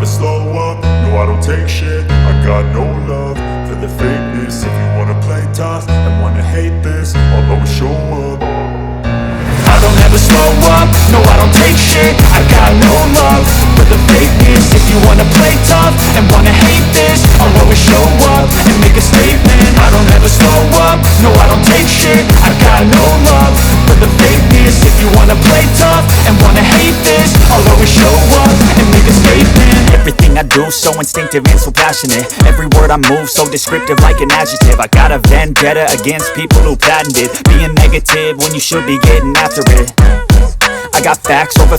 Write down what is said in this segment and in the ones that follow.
slow up, no I don't take shit. I got no love for the fakeness. If you wanna play tough and wanna hate this, I'll always show up. I don't ever slow up, no I don't take shit. I got no love for the fakeness. If you wanna play tough and wanna hate this, I'll always show up and make a statement. I don't ever slow up, no I don't take shit. I got no love for the fakeness. If you wanna play tough and wanna hate this, I'll always show up and make a statement. Everything I do so instinctive and so passionate. Every word I move so descriptive like an adjective. I got a vendetta against people who patented being negative when you should be getting after it. I got facts over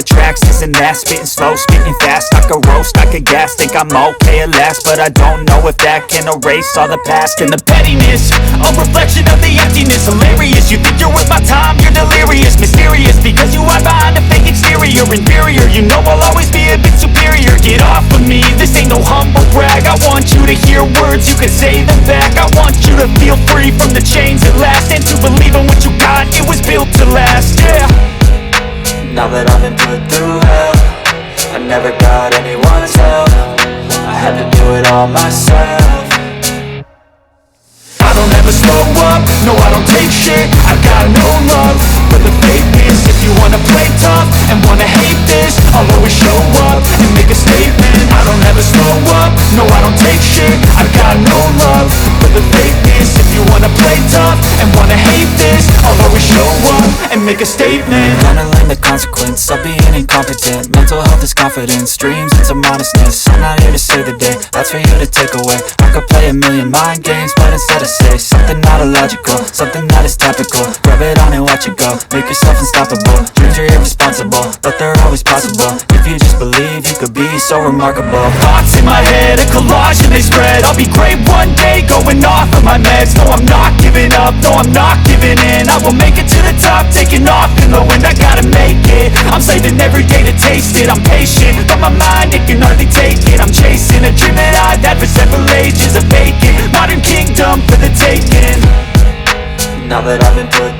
tracks, this and that. Spitting slow, spitting fast, I could roast, I could gas. Think I'm okay at last, but I don't know if that can erase all the past. And the pettiness, a reflection of the emptiness. Hilarious, you think you're worth my time, you're delirious. Mysterious, because you hide behind a fake exterior. Inferior, you know I'll always be a bit superior. Get off of me, this ain't no humble brag. I want you to hear words, you can say them back. I want you to feel free from the chains at last, and to believe in what you got, it was built to last, yeah. Now that I've been put through hell, I never got anyone's help. I had to do it all myself. I don't ever slow up, no I don't take shit. I got no love for the fakeness. If you wanna play tough and wanna hate this, I'll always show up and make a statement. I don't ever slow up, no I don't take shit. I got no love for the fakeness. If you wanna play tough and wanna hate this, I'll always show up and make a statement. Gonna learn the consequence of being incompetent. Mental health is confidence, dreams into modestness. I'm not here to save the day, that's for you to take away. I could play a million mind games, but instead I say something not illogical, something that is topical. Rub it on and watch it go, make yourself unstoppable. Dreams are irresponsible, but they're always possible. If you just believe, you could be so remarkable. Thoughts in my head, a collage and they spread. I'll be great one day, going off of my meds. No, I'm not giving up, no, I'm not giving in. I will make it to the top, taking off in the wind. I gotta make it, I'm saving every day to taste it. I'm patient, but my mind, it can hardly take it. I'm chasing a dream that I've had for several ages. A vacant, modern kingdom for the taking. Now that I've been put